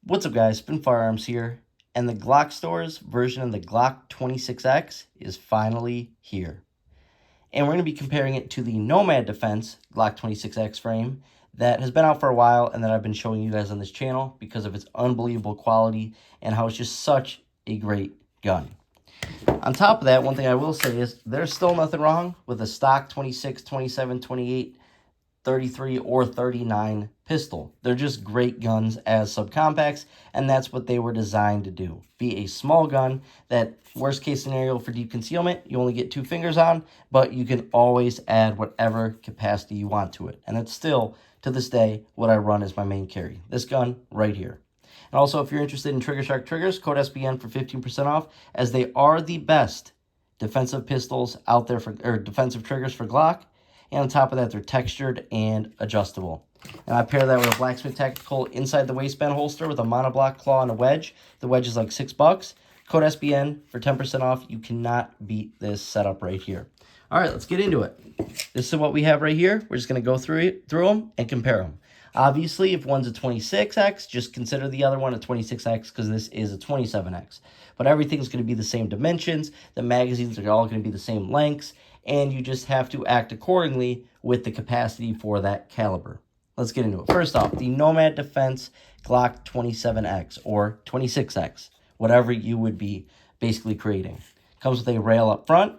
What's up guys, Spin Firearms here, and the GlockStore's version of the Glock 26X is finally here. And we're going to be comparing it to the Nomad Defense Glock 26X frame that has been out for a while and that I've been showing you guys on this channel because of its unbelievable quality and how it's just such a great gun. On top of that, one thing I will say is there's still nothing wrong with a stock 26, 27, 28, 33 or 39 pistol. They're just great guns as subcompacts, and that's what they were designed to do. Be a small gun that, worst case scenario for deep concealment, you only get 2 fingers on, but you can always add whatever capacity you want to it. And it's still, to this day, what I run as my main carry. This gun right here. And also, if you're interested in Trigger Shark triggers, code SBN for 15% off, as they are the best defensive pistols out there for, or defensive triggers for Glock. And on top of that, they're textured and adjustable. And I pair that with a Blacksmith Tactical inside the waistband holster with a monoblock claw and a wedge. The wedge is like $6. Code SBN for 10% off. You cannot beat this setup right here. All right, let's get into it. This is what we have right here. We're just going to go through them and compare them. Obviously, if one's a 26X, just consider the other one a 26X because this is a 27X. But everything's going to be the same dimensions. The magazines are all going to be the same lengths. And you just have to act accordingly with the capacity for that caliber. Let's get into it. First off, the Nomad Defense Glock 27X or 26X, whatever you would be basically creating. Comes with a rail up front.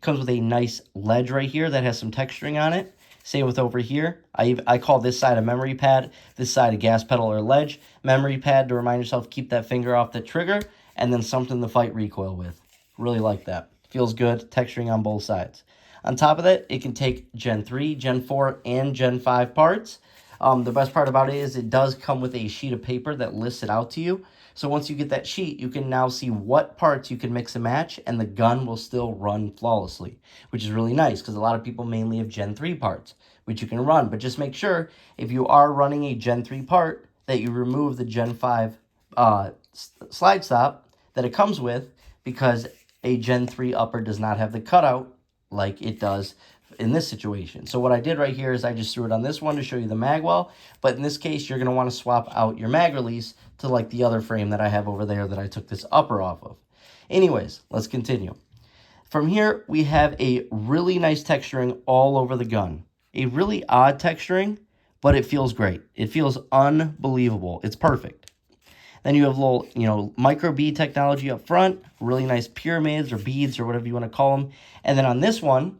Comes with a nice ledge right here that has some texturing on it. Same with over here. I call this side a memory pad, this side a gas pedal or ledge. Memory pad to remind yourself, keep that finger off the trigger, and then something to fight recoil with. Really like that. Feels good, texturing on both sides. On top of that, it can take Gen 3, Gen 4, and Gen 5 parts. The best part about it is it does come with a sheet of paper that lists it out to you. So once you get that sheet, you can now see what parts you can mix and match, and the gun will still run flawlessly, which is really nice because a lot of people mainly have Gen 3 parts, which you can run. But just make sure, if you are running a Gen 3 part, that you remove the Gen 5 slide stop that it comes with, because a Gen 3 upper does not have the cutout like it does in this situation. So what I did right here is I just threw it on this one to show you the mag well, but in this case, you're going to want to swap out your mag release to like the other frame that I have over there that I took this upper off of. Anyways, let's continue. From here, we have a really nice texturing all over the gun. A really odd texturing, but it feels great. It feels unbelievable. It's perfect. Then you have little, micro bead technology up front, really nice pyramids or beads or whatever you want to call them. And then on this one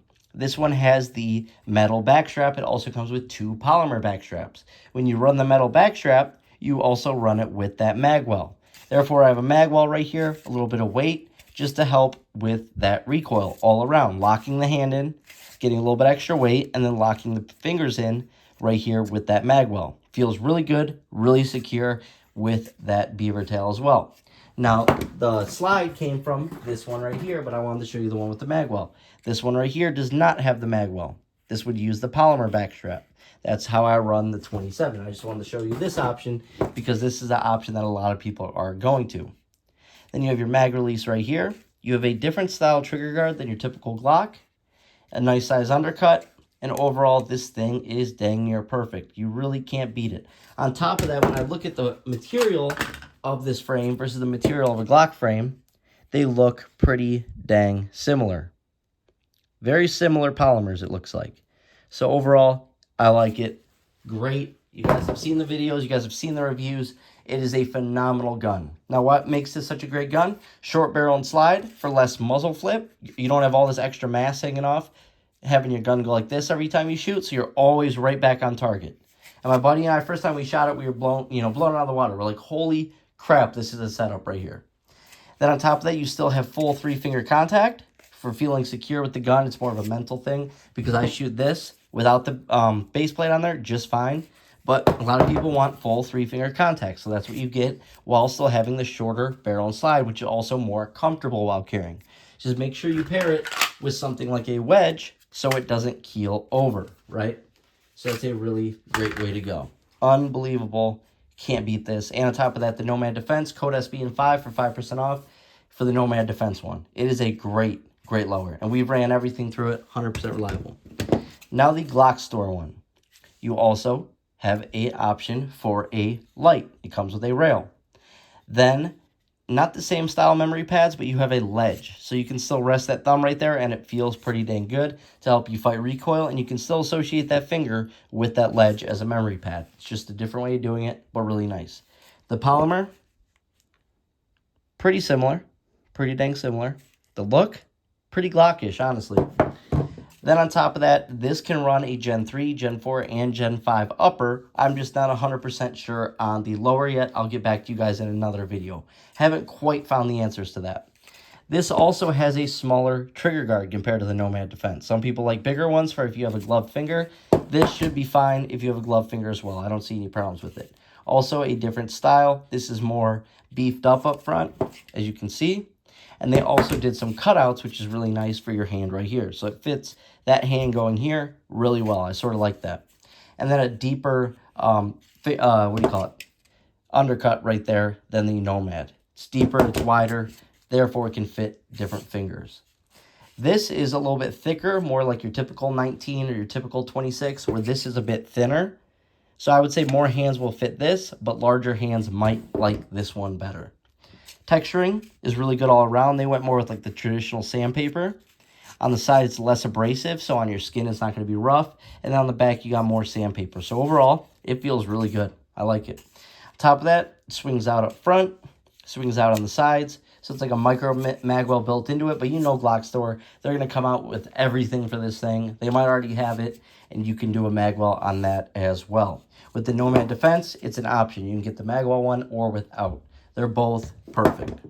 has the metal backstrap. It also comes with 2 polymer backstraps. When you run the metal backstrap, you also run it with that mag well. Therefore, I have a mag well right here, a little bit of weight, just to help with that recoil all around. Locking the hand in, getting a little bit extra weight, and then locking the fingers in right here with that mag well. Feels really good, really secure, with that beaver tail as well. Now, the slide came from this one right here, but I wanted to show you the one with the mag well. This one right here does not have the mag well. This would use the polymer backstrap. That's how I run the 27. I just wanted to show you this option because this is the option that a lot of people are going to. Then you have your mag release right here. You have a different style trigger guard than your typical Glock. A nice size undercut. And overall, this thing is dang near perfect. You really can't beat it. On top of that, when I look at the material of this frame versus the material of a Glock frame, they look pretty dang similar. Very similar polymers, it looks like. So overall, I like it. Great. You guys have seen the videos. You guys have seen the reviews. It is a phenomenal gun. Now, what makes this such a great gun? Short barrel and slide for less muzzle flip. You don't have all this extra mass hanging off, having your gun go like this every time you shoot, so you're always right back on target. And my buddy and I, first time we shot it, we were blown out of the water. We're like, holy crap, this is a setup right here. Then on top of that, you still have full 3-finger contact for feeling secure with the gun. It's more of a mental thing because I shoot this without the base plate on there just fine. But a lot of people want full 3-finger contact, so that's what you get while still having the shorter barrel and slide, which is also more comfortable while carrying. Just make sure you pair it with something like a wedge so it doesn't keel over, right? So it's a really great way to go. Unbelievable. Can't beat this. And on top of that, the Nomad Defense, code SBN5 for 5% off for the Nomad Defense one. It is a great lower. And we've ran everything through it, 100% reliable. Now the GlockStore one. You also have a option for a light. It comes with a rail. Then, not the same style memory pads, but you have a ledge. So you can still rest that thumb right there, and it feels pretty dang good to help you fight recoil, and you can still associate that finger with that ledge as a memory pad. It's just a different way of doing it, but really nice. The polymer, pretty similar, pretty dang similar. The look, pretty Glockish, honestly. Then on top of that, this can run a Gen 3, Gen 4, and Gen 5 upper. I'm just not 100% sure on the lower yet. I'll get back to you guys in another video. Haven't quite found the answers to that. This also has a smaller trigger guard compared to the Nomad Defense. Some people like bigger ones for if you have a gloved finger. This should be fine if you have a gloved finger as well. I don't see any problems with it. Also a different style. This is more beefed up front, as you can see. And they also did some cutouts, which is really nice for your hand right here. So it fits that hand going here really well. I sort of like that. And then a deeper, undercut right there than the Nomad. It's deeper, it's wider, therefore it can fit different fingers. This is a little bit thicker, more like your typical 19 or your typical 26, where this is a bit thinner. So I would say more hands will fit this, but larger hands might like this one better. Texturing is really good all around. They went more with like the traditional sandpaper. On the side, it's less abrasive, so on your skin, it's not going to be rough. And then on the back, you got more sandpaper. So overall, it feels really good. I like it. On top of that, it swings out up front, swings out on the sides. So it's like a micro magwell built into it. But you know GlockStore, they're going to come out with everything for this thing. They might already have it, and you can do a magwell on that as well. With the Nomad Defense, it's an option. You can get the magwell one or without. They're both perfect.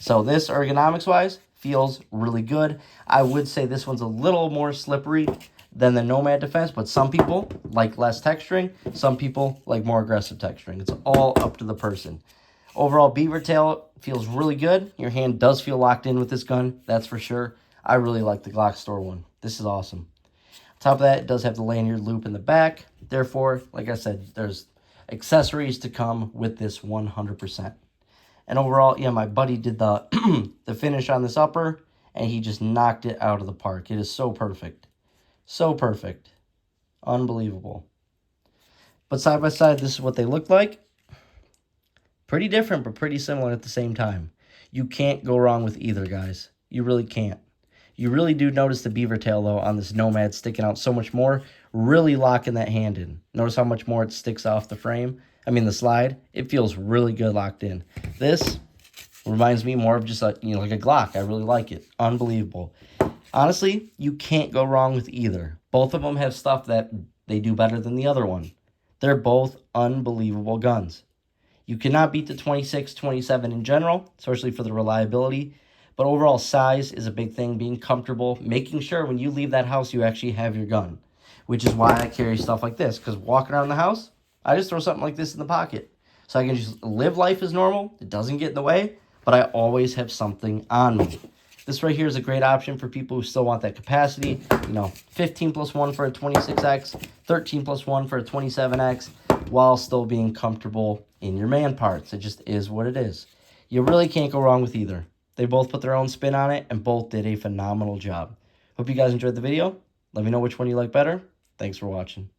So this, ergonomics-wise, feels really good. I would say this one's a little more slippery than the Nomad Defense, but some people like less texturing. Some people like more aggressive texturing. It's all up to the person. Overall, beaver tail feels really good. Your hand does feel locked in with this gun, that's for sure. I really like the GlockStore one. This is awesome. On top of that, it does have the lanyard loop in the back. Therefore, like I said, there's accessories to come with this 100%. And overall, yeah, my buddy did the the finish on this upper, and he just knocked it out of the park. It is so perfect. So perfect. Unbelievable. But side by side, this is what they look like. Pretty different, but pretty similar at the same time. You can't go wrong with either, guys. You really can't. You really do notice the beaver tail, though, on this Nomad sticking out so much more, really locking that hand in. Notice how much more it sticks off the frame. I mean, the slide, it feels really good locked in. This reminds me more of just like a Glock. I really like it. Unbelievable. Honestly, you can't go wrong with either. Both of them have stuff that they do better than the other one. They're both unbelievable guns. You cannot beat the 26, 27 in general, especially for the reliability. But overall size is a big thing. Being comfortable, making sure when you leave that house you actually have your gun. Which is why I carry stuff like this. Because walking around the house, I just throw something like this in the pocket. So I can just live life as normal. It doesn't get in the way. But I always have something on me. This right here is a great option for people who still want that capacity. 15 plus 1 for a 26X, 13 plus 1 for a 27X, while still being comfortable in your man parts. It just is what it is. You really can't go wrong with either. They both put their own spin on it, and both did a phenomenal job. Hope you guys enjoyed the video. Let me know which one you like better. Thanks for watching.